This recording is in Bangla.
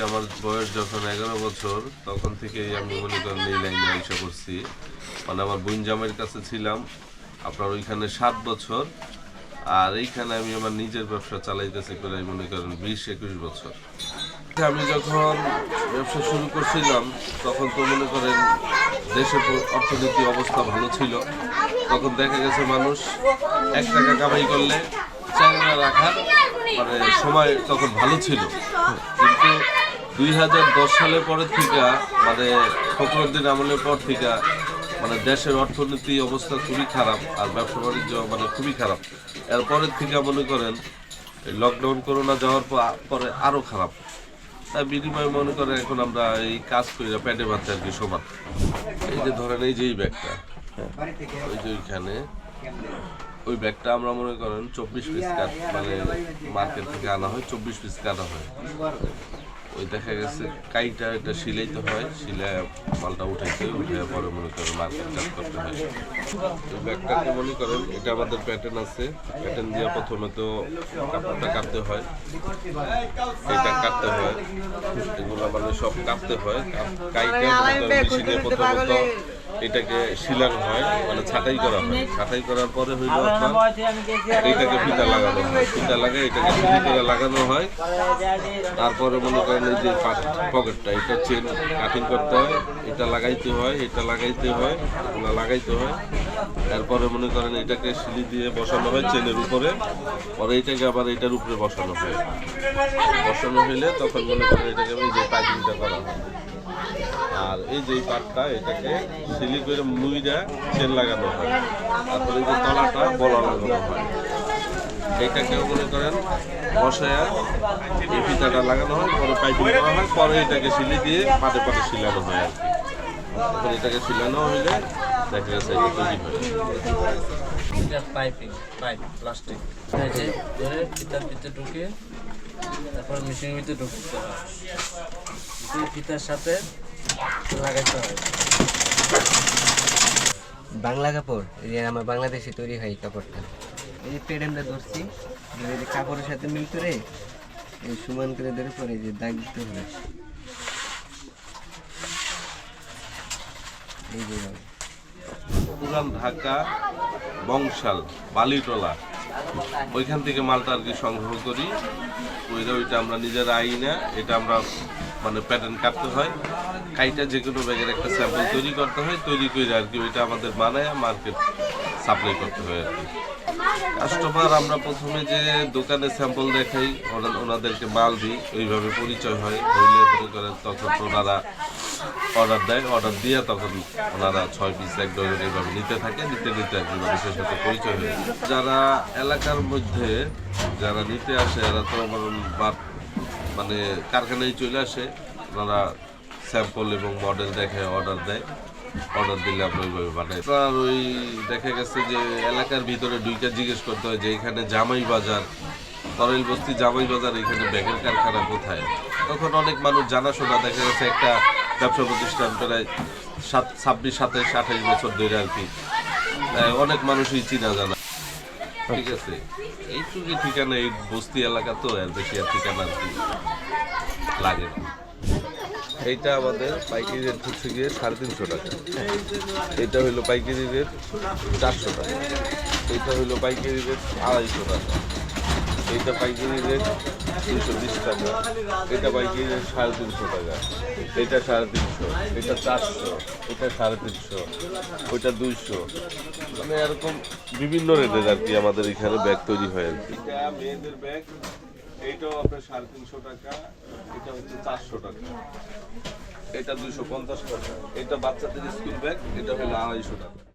আমার বয়স যখন 11 বছর তখন থেকেই আমি মনে করেন এই লাইনে আইসা করছি। মানে আমার বোন জামাইয়ের কাছে ছিলাম আপনার ওইখানে 7 বছর, আর এইখানে আমি আমার নিজের ব্যবসা চালাইতেছি প্রায় মনে করেন 20-21 বছর। আমি যখন ব্যবসা শুরু করছিলাম তখন তো মনে করেন দেশের অর্থনীতি অবস্থা ভালো ছিল। তখন দেখা গেছে মানুষ 1 টাকা কামাই করলে চাইনা রাখার মানে সময় তখন ভালো ছিল। কিন্তু 2010 সালের পরের থেকে মানে ফখরুদ্দিন আমলের পর থেকে মানে দেশের অর্থনীতি অবস্থা খুবই খারাপ, আর ব্যবসা বাণিজ্য মানে খুবই খারাপ। এরপরের থেকে মনে করেন লকডাউন করোনা যাওয়ার পরে আরও খারাপ। তাই বিনিময়ে মনে করেন এখন আমরা এই কাজ করি পেটে ভাতে আর কি সমান। এই যে ধরেন এই যে এই ব্যাগটা, ওই যে ওইখানে ওই ব্যাগটা আমরা মনে করেন 24 পিস কাট মানে মার্কেট থেকে আনা হয়, 24 পিস কাটা হয়। ওই দেখা গেছে কাইটা এটা সিলাইতে হয়, সিলাই মালটা উঠাইতে উঠে পরে মনে করেন মার্কেট চাষ করতে হয়। ওই ব্যাগটাকে মনে করেন এটা আমাদের প্যাটার্ন আছে, প্যাটার্ন দিয়ে প্রথমে তো কাপড়টা কাটতে হয়, এটা কাটতে হয়, এগুলো মানে সব কাটতে হয়। কাইটা মেশিনে প্রথমত এটাকে শিলানো হয়, মানে ছাঁটাই করা হয়। ছাঁটাই করার পরে হইল আপনার এইটাকে ফিতা লাগানো হয়, ফিতা লাগে এটাকে ফিতা করে লাগানো হয়। তারপরে মনে করেন এই যে পকেটটা এটা চেন কাটিং করতে হয়, এটা লাগাইতে হয়, এটা লাগাইতে হয়, এগুলো লাগাইতে হয়। তারপরে মনে করেন এটাকে সিলি দিয়ে বসানো হয় চেনের উপরে, পরে এটাকে আবার এটার উপরে বসানো হয়। বসানো হইলে তখন মনে করেন এটাকে এই যে পাইপিংটা করা হয়। আর এই যে পাটটা এটাকে সিলি করে মুইরা চেন লাগানো হয়, তারপরে এই যে তলাটা বলা লাগানো হয়। এইটাকেও মনে করেন বসায়া এই ফিতাটা লাগানো হয়, পরে পাইপিং করা হয়, পরে এটাকে সিলি দিয়ে পাটে পাটে সিলানো হয় আর কি। তখন এটাকে সিলানো হইলে দেখা গেছে এটা তৈরি হয়। এটা পাইপিং, পাইপ প্লাস্টিক ধরে ফিতার ভিতরে ঢুকিয়ে তারপর মেশিনের ভিতরে ঢুকতে হয়, ফিতার সাথে লাগাইতে হয়। বাংলা কাপড় এই যে আমার বাংলাদেশে তৈরি হয় এই কাপড়টা। এই যে পেডেমটা ধরছি, ধরে যে কাপড়ের সাথে মিল করে এই সমান করে ধরে পরে যে দাগ দিতে হবে। এই যে পুরান ঢাকা বংশাল বালিটোলা ওইখান থেকে মালটা আর কি সংগ্রহ করি। ওইটা আমরা নিজেরা আই না, এটা আমরা মানে প্যাটার্ন কাটতে হয়, কাইটা যে কোনো ব্যাগের একটা স্যাম্পল তৈরি করতে হয়, তৈরি করে আর কি ওইটা আমাদের বানায় মার্কেট সাপ্লাই করতে হয় আর কি। কাস্টমার আমরা প্রথমে যে দোকানে স্যাম্পল দেখাই, ওনাদেরকে মাল দিই, ওইভাবে পরিচয় হয়, হইলে মনে করেন তখন ওনারা অর্ডার দেয়, অর্ডার দিয়ে তখন ওনারা 6 পিস 1 ডজন এইভাবে নিতে থাকে, নিতে নিতে আর কি মানুষের সাথে পরিচয় হয়ে যায়। যারা এলাকার মধ্যে যারা নিতে আসে এরা তো মানে কারখানায় চলে আসে, ওনারা স্যাম্পল এবং মডেল দেখে অর্ডার দেয়, অর্ডার দিলে আমরা ওইভাবে বানাই। আর ওই দেখা গেছে যে এলাকার ভিতরে দুইটা জিজ্ঞেস করতে হয় যে এখানে জামাই বাজার, তরাইল বস্তি জামাই বাজার, এখানে ব্যাগের কারখানা কোথায়। তখন অনেক মানুষ জানাশোনা, দেখা গেছে একটা ব্যবসা প্রতিষ্ঠান প্রায় 26, 27, 28 বছর ধরে আর কি, অনেক মানুষই চিনা জানা। ঠিক আছে, এইটুকু ঠিকানা, এই বস্তি এলাকা তো এর বেশি আর ঠিকানা আর কি লাগে না। এইটা আমাদের পাইকারি রেট হচ্ছে গিয়ে 350 টাকা, এটা হইলো পাইকারি রেট 400 টাকা, এইটা হইলো পাইকারি রেট 250 টাকা, এইটা পাইকারি রেট 220 টাকা, এটা পাইকারি রেট 350 টাকা, এটা 350, এটা 400, এটা 350, ওইটা 200, মানে এরকম বিভিন্ন রেটের আর কি আমাদের এখানে ব্যাগ তৈরি হয় আর কি। এটা মেয়েদের ব্যাগ, এইটাও আপনার 350 টাকা, এটা হচ্ছে 400 টাকা, এটা 250 টাকা, এটা বাচ্চাদের স্কুল ব্যাগ, এটা হলো 250 টাকা।